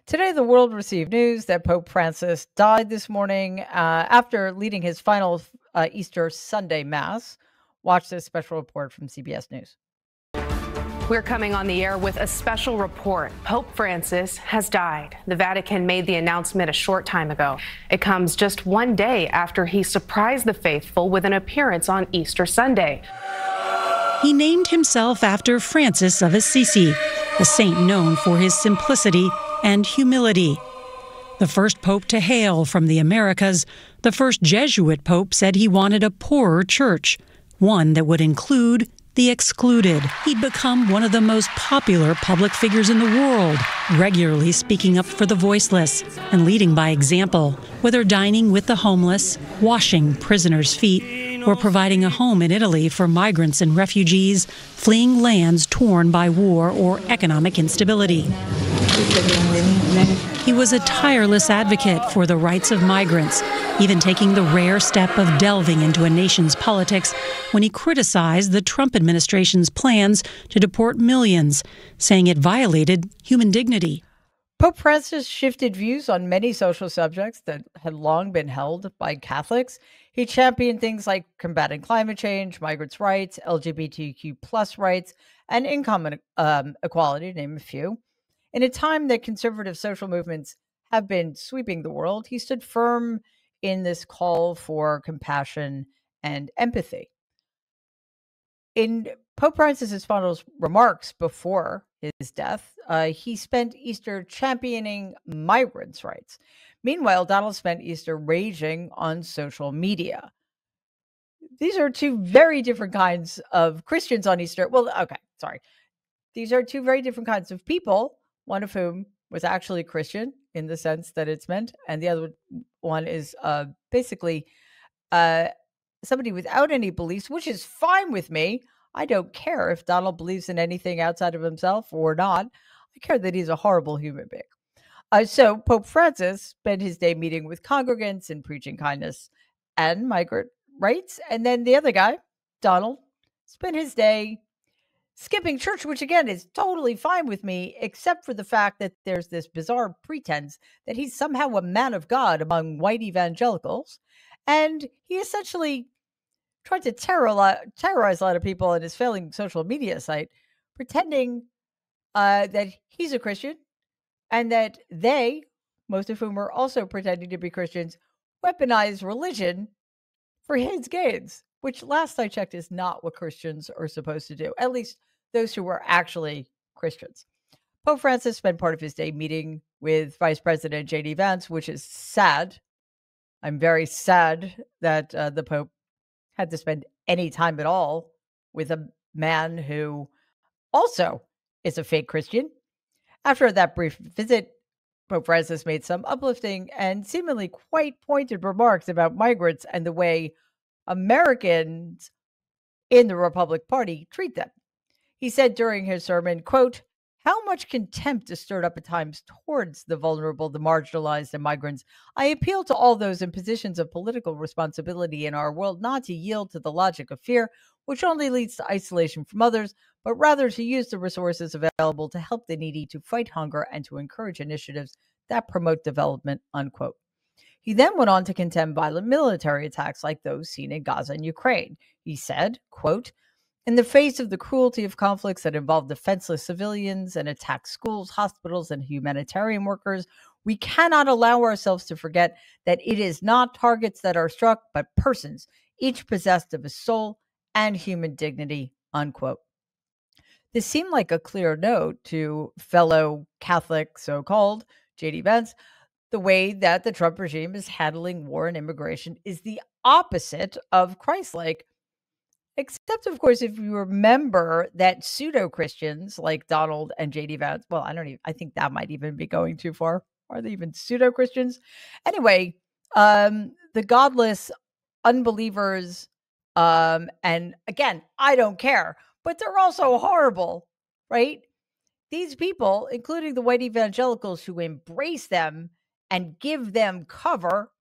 Today, the world received news that Pope Francis died this morning after leading his final Easter Sunday Mass. Watch this special report from CBS News. We're coming on the air with a special report. Pope Francis has died. The Vatican made the announcement a short time ago. It comes just one day after he surprised the faithful with an appearance on Easter Sunday. He named himself after Francis of Assisi, a saint known for his simplicity and humility. The first pope to hail from the Americas, the first Jesuit pope said he wanted a poorer church, one that would include the excluded. He'd become one of the most popular public figures in the world, regularly speaking up for the voiceless and leading by example, whether dining with the homeless, washing prisoners' feet, or providing a home in Italy for migrants and refugees fleeing lands torn by war or economic instability. He was a tireless advocate for the rights of migrants, even taking the rare step of delving into a nation's politics when he criticized the Trump administration's plans to deport millions, saying it violated human dignity. Pope Francis shifted views on many social subjects that had long been held by Catholics. He championed things like combating climate change, migrants' rights, LGBTQ plus rights, and income equality, to name a few. In a time that conservative social movements have been sweeping the world, he stood firm in this call for compassion and empathy. In Pope Francis's final remarks before his death, he spent Easter championing migrants' rights. Meanwhile, Donald spent Easter raging on social media. These are two very different kinds of Christians on Easter. Well, okay, sorry. These are two very different kinds of people, one of whom was actually Christian in the sense that it's meant, and the other one is basically somebody without any beliefs, which is fine with me. I don't care if Donald believes in anything outside of himself or not. I care that he's a horrible human being. So Pope Francis spent his day meeting with congregants and preaching kindness and migrant rights. And then the other guy, Donald, spent his day skipping church, which again is totally fine with me, except for the fact that there's this bizarre pretense that he's somehow a man of God among white evangelicals. And he essentially tried to terrorize a lot of people on his failing social media site, pretending that he's a Christian and that they, most of whom are also pretending to be Christians, weaponize religion for his gains, which last I checked is not what Christians are supposed to do, at least those who are actually Christians. Pope Francis spent part of his day meeting with Vice President J.D. Vance, which is sad. I'm very sad that the Pope had to spend any time at all with a man who also is a fake Christian. After that brief visit, Pope Francis made some uplifting and seemingly quite pointed remarks about migrants and the way Americans in the Republican Party treat them. He said during his sermon, quote, "How much contempt is stirred up at times towards the vulnerable, the marginalized, and migrants. I appeal to all those in positions of political responsibility in our world not to yield to the logic of fear, which only leads to isolation from others, but rather to use the resources available to help the needy, to fight hunger, and to encourage initiatives that promote development," unquote. He then went on to condemn violent military attacks like those seen in Gaza and Ukraine. He said, quote, "In the face of the cruelty of conflicts that involve defenseless civilians and attack schools, hospitals, and humanitarian workers, we cannot allow ourselves to forget that it is not targets that are struck, but persons, each possessed of a soul and human dignity," unquote. This seemed like a clear note to fellow Catholic, so-called, J.D. Vance. The way that the Trump regime is handling war and immigration is the opposite of Christ-like. Except, of course, if you remember that pseudo-Christians like Donald and J.D. Vance, well, I think that might even be going too far. Are they even pseudo-Christians? Anyway, the godless unbelievers, and again, I don't care, but they're also horrible, right? These people, including the white evangelicals who embrace them and give them cover,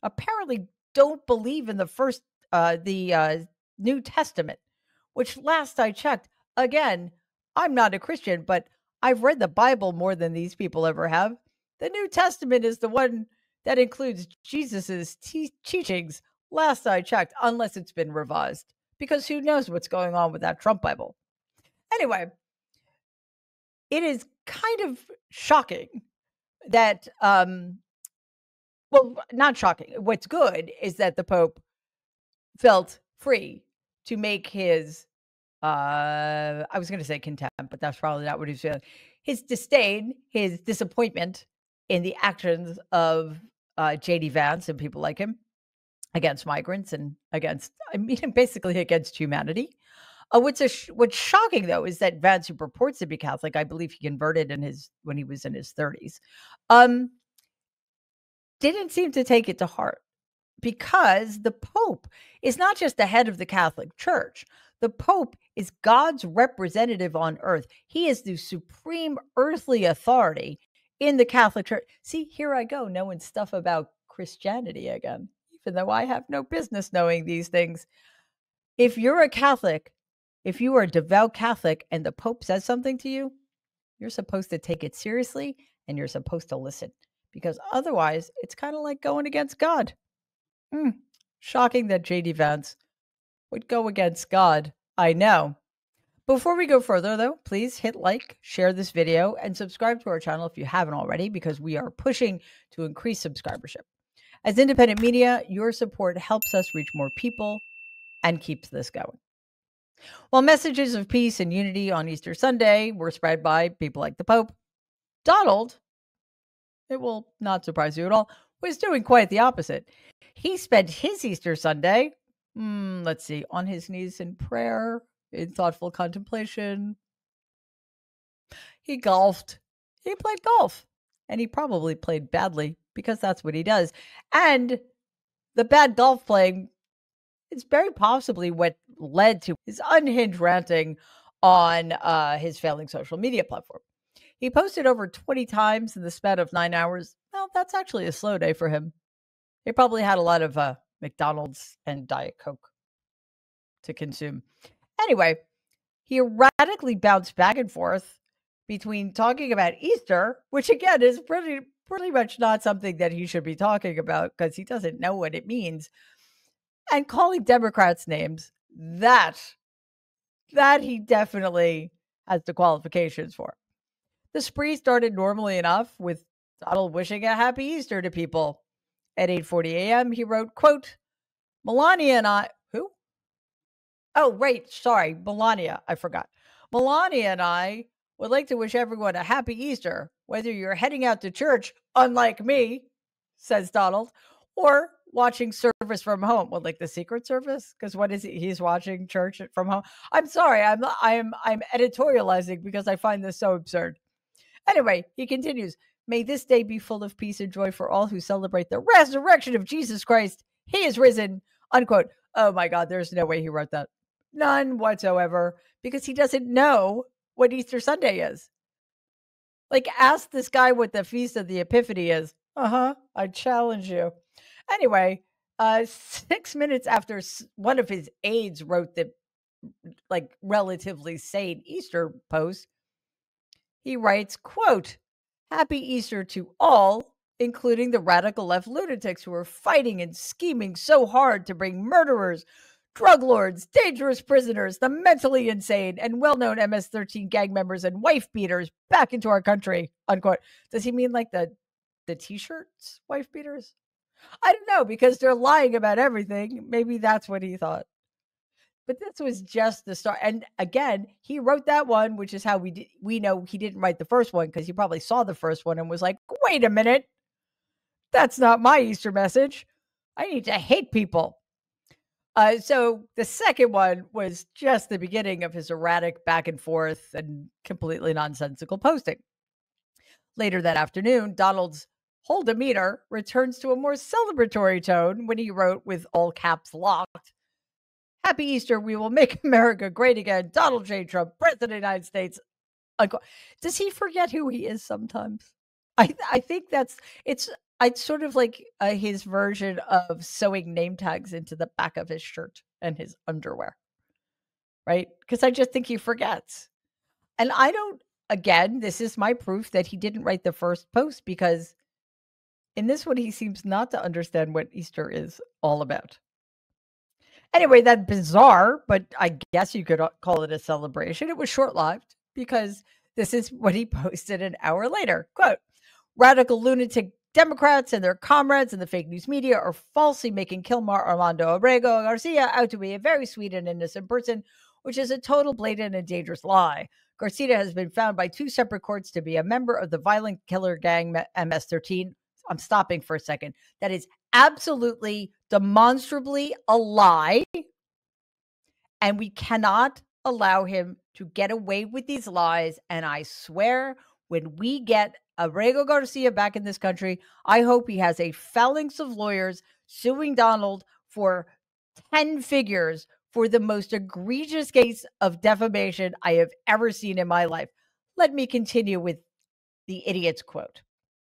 apparently don't believe in the New Testament, which last I checked, again, I'm not a Christian, but I've read the Bible more than these people ever have. The New Testament is the one that includes Jesus's teachings last I checked, unless it's been revised, because who knows what's going on with that Trump Bible. Anyway, it is kind of shocking that, well, not shocking. What's good is that the Pope felt free to make his, I was going to say contempt, but that's probably not what he's feeling. His disdain, his disappointment in the actions of J.D. Vance and people like him against migrants and against, I mean, basically against humanity. What's shocking though is that Vance, who purports to be Catholic, I believe he converted when he was in his 30s, didn't seem to take it to heart, because the Pope is not just the head of the Catholic Church. The Pope is God's representative on earth. He is the supreme earthly authority in the Catholic Church. See, here I go knowing stuff about Christianity again, even though I have no business knowing these things. If you're a Catholic, if you are a devout Catholic and the Pope says something to you, you're supposed to take it seriously and you're supposed to listen, because otherwise it's kind of like going against God. Shocking that J.D. Vance would go against God. I know. Before we go further, though, please hit like, share this video, and subscribe to our channel if you haven't already, because we are pushing to increase subscribership. As independent media, your support helps us reach more people and keeps this going. While messages of peace and unity on Easter Sunday were spread by people like the Pope, Donald, it will not surprise you at all, was doing quite the opposite. He spent his Easter Sunday, let's see, on his knees in prayer, in thoughtful contemplation. He golfed. He played golf. And he probably played badly, because that's what he does. And the bad golf playing is very possibly what led to his unhinged ranting on his failing social media platform. He posted over 20 times in the span of 9 hours. Well, that's actually a slow day for him. He probably had a lot of McDonald's and Diet Coke to consume. Anyway, he erratically bounced back and forth between talking about Easter, which again is pretty much not something that he should be talking about, because he doesn't know what it means, and calling Democrats names. That he definitely has the qualifications for. The spree started normally enough, with Donald wishing a happy Easter to people. At 8:40 a.m., he wrote, quote, Melania and I, who? Oh, right, sorry, Melania, I forgot. Melania and I would like to wish everyone a happy Easter, whether you're heading out to church, unlike me, says Donald, or watching service from home. Well, like the Secret Service? Because what is he? He's watching church from home. I'm sorry, I'm editorializing because I find this so absurd. Anyway, he continues, may this day be full of peace and joy for all who celebrate the resurrection of Jesus Christ. He is risen, unquote. Oh my God, there's no way he wrote that. None whatsoever, because he doesn't know what Easter Sunday is. Like, ask this guy what the Feast of the Epiphany is. I challenge you. Anyway, 6 minutes after one of his aides wrote the relatively sane Easter post, he writes, quote, happy Easter to all, including the radical left lunatics who are fighting and scheming so hard to bring murderers, drug lords, dangerous prisoners, the mentally insane, and well-known MS-13 gang members and wife beaters back into our country, unquote. Does he mean like the T-shirts, wife beaters? I don't know, because they're lying about everything. Maybe that's what he thought. But this was just the start. And again, he wrote that one, which is how we know he didn't write the first one, because he probably saw the first one and was like, wait a minute. That's not my Easter message. I need to hate people. So the second one was just the beginning of his erratic back and forth and completely nonsensical posting. Later that afternoon, Donald's whole demeanor returns to a more celebratory tone when he wrote, with all caps locked, happy Easter, we will make America great again. Donald J. Trump, President of the United States. Does he forget who he is sometimes? I think it's sort of like his version of sewing name tags into the back of his shirt and his underwear, right? Because I just think he forgets. And I don't again, this is my proof that he didn't write the first post, because in this one, he seems not to understand what Easter is all about. Anyway, that's bizarre, but I guess you could call it a celebration. It was short-lived, because this is what he posted an hour later. Quote, "Radical lunatic Democrats and their comrades in the fake news media are falsely making Kilmar Armando Abrego Garcia out to be a very sweet and innocent person, which is a total, blatant, and dangerous lie. Garcia has been found by 2 separate courts to be a member of the violent killer gang MS-13. I'm stopping for a second. That is absolutely, demonstrably a lie. And we cannot allow him to get away with these lies. And I swear, when we get Abrego Garcia back in this country, I hope he has a phalanx of lawyers suing Donald for 10 figures for the most egregious case of defamation I have ever seen in my life." Let me continue with the idiot's quote.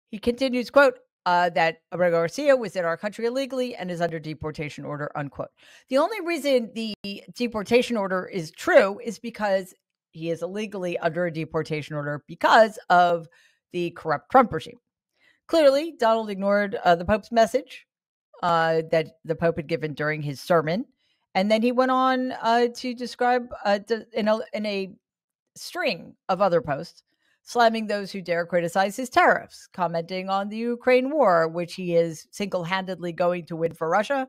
He continues, quote, that Abrego Garcia was in our country illegally and is under deportation order, unquote. The only reason the deportation order is true is because he is illegally under a deportation order because of the corrupt Trump regime. Clearly, Donald ignored the Pope's message that the Pope had given during his sermon. And then he went on to describe in a string of other posts, slamming those who dare criticize his tariffs, commenting on the Ukraine war, which he is single-handedly going to win for Russia,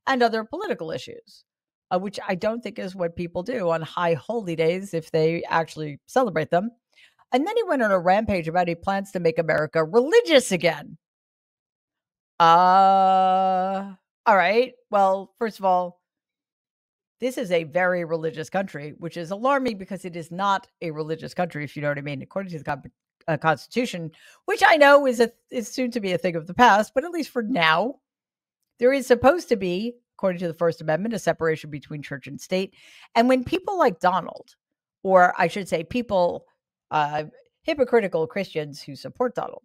and other political issues, which I don't think is what people do on high holy days if they actually celebrate them. And then he went on a rampage about he plans to make America religious again. All right. Well, first of all, this is a very religious country, which is alarming because it is not a religious country, if you know what I mean, according to the Constitution, which I know is soon to be a thing of the past, but at least for now, there is supposed to be, according to the First Amendment, a separation between church and state. And when people like Donald, or I should say people, hypocritical Christians who support Donald,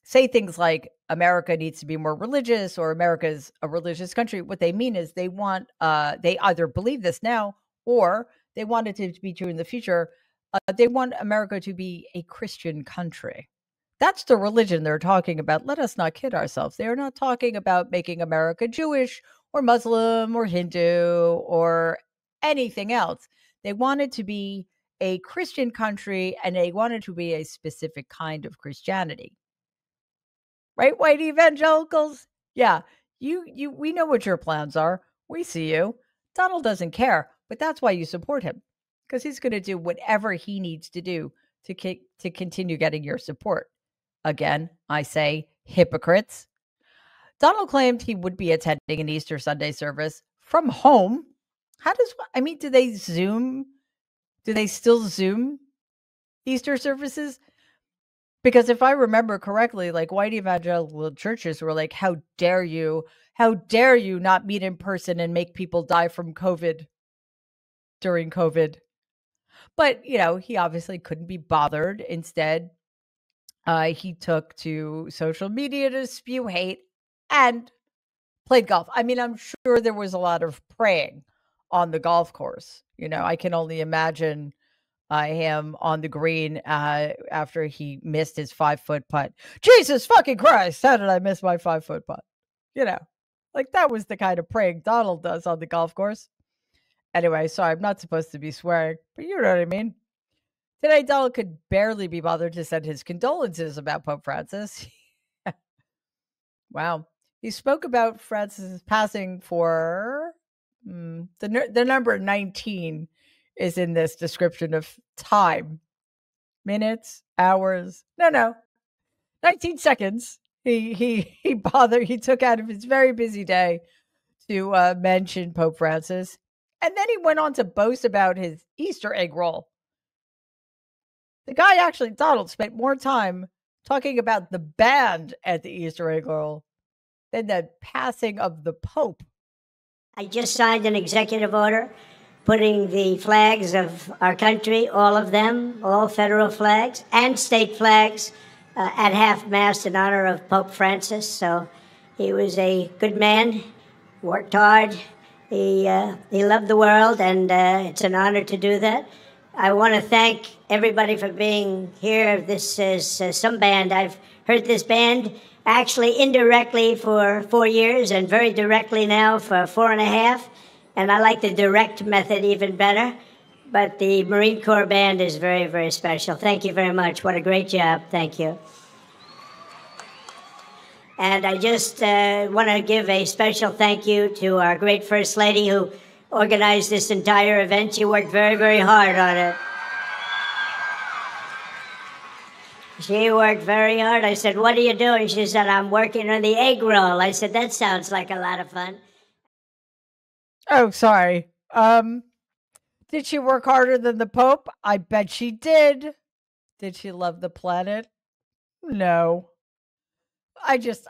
say things like America needs to be more religious or America's a religious country, what they mean is they want, they either believe this now or they want it to be true in the future. They want America to be a Christian country. That's the religion they're talking about. Let us not kid ourselves. They are not talking about making America Jewish or Muslim or Hindu or anything else. They want it to be a Christian country, and they want it to be a specific kind of Christianity. Right, white evangelicals? Yeah, we know what your plans are. We see you. Donald doesn't care, but that's why you support him, because he's going to do whatever he needs to do to continue getting your support. Again, I say hypocrites. Donald claimed he would be attending an Easter Sunday service from home. Do they Zoom? Do they still Zoom Easter services? Because if I remember correctly, like white evangelical churches were like, how dare you not meet in person and make people die from COVID during COVID. But, he obviously couldn't be bothered. Instead, he took to social media to spew hate and played golf. I mean, I'm sure there was a lot of praying on the golf course. I can only imagine him on the green after he missed his 5-foot putt. Jesus fucking Christ, how did I miss my 5-foot putt? Like that was the kind of praying Donald does on the golf course. Anyway, sorry, I'm not supposed to be swearing, but you know what I mean. Today, Donald could barely be bothered to send his condolences about Pope Francis. Wow. He spoke about Francis's passing for the number 19 is in this description of time. Minutes, hours. No. 19 seconds. He took out of his very busy day to mention Pope Francis. And then he went on to boast about his Easter egg roll. The guy Donald, spent more time talking about the band at the Easter egg roll than the passing of the Pope. I just signed an executive order putting the flags of our country, all of them, all federal flags and state flags, at half-mast in honor of Pope Francis. So he was a good man, worked hard. He loved the world, and it's an honor to do that. I want to thank everybody for being here. This is some band. I've heard this band actually indirectly for 4 years and very directly now for 4.5. And I like the direct method even better. But the Marine Corps band is very, very special. Thank you very much. What a great job. Thank you. And I just want to give a special thank you to our great First Lady who organized this entire event. She worked very, very hard on it. She worked very hard. I said, "What are you doing?" She said, "I'm working on the egg roll." I said, "That sounds like a lot of fun." Oh, sorry. Did she work harder than the Pope? I bet she did. Did she love the planet? No. It's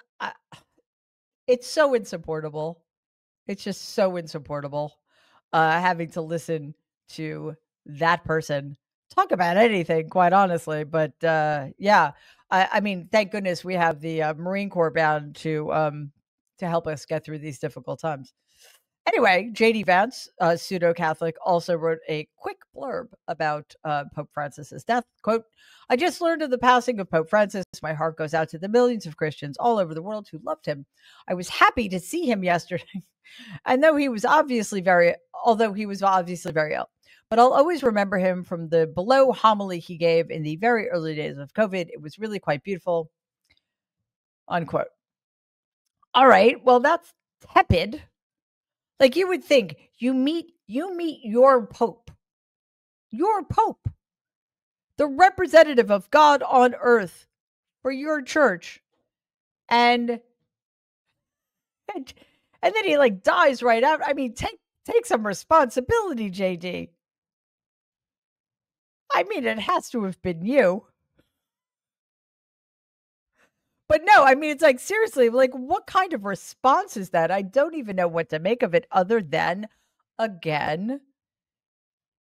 so insupportable. It's just so insupportable having to listen to that person talk about anything, quite honestly. But yeah, I mean, thank goodness we have the Marine Corps band to help us get through these difficult times. Anyway, J.D. Vance, a pseudo-Catholic, also wrote a quick blurb about Pope Francis's death. Quote, "I just learned of the passing of Pope Francis. My heart goes out to the millions of Christians all over the world who loved him. I was happy to see him yesterday. And although he was obviously very ill, but I'll always remember him from the below homily he gave in the very early days of COVID. It was really quite beautiful." Unquote. All right, well, that's tepid. Like, you would think you meet your pope, the representative of God on earth for your church, and then he like dies right after. I mean, take some responsibility, JD. I mean, it has to have been you. But no, I mean, it's like, seriously, like, what kind of response is that? I don't even know what to make of it other than, again,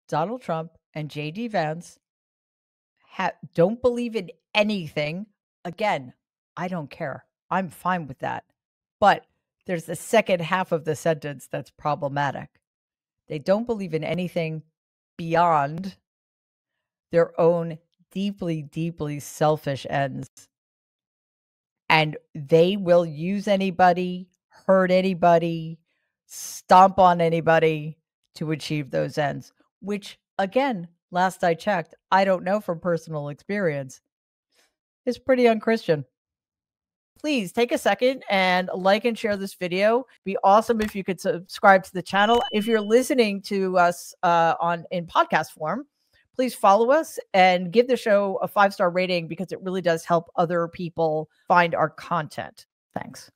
Donald Trump and J.D. Vance don't believe in anything. Again, I don't care. I'm fine with that. But there's the second half of the sentence that's problematic. They don't believe in anything beyond their own deeply, deeply selfish ends. And they will use anybody, hurt anybody, stomp on anybody to achieve those ends, which, again, last I checked, I don't know from personal experience, is pretty unchristian. Please take a second and like and share this video. It'd be awesome if you could subscribe to the channel. If you're listening to us in podcast form, please follow us and give the show a 5-star rating because it really does help other people find our content. Thanks.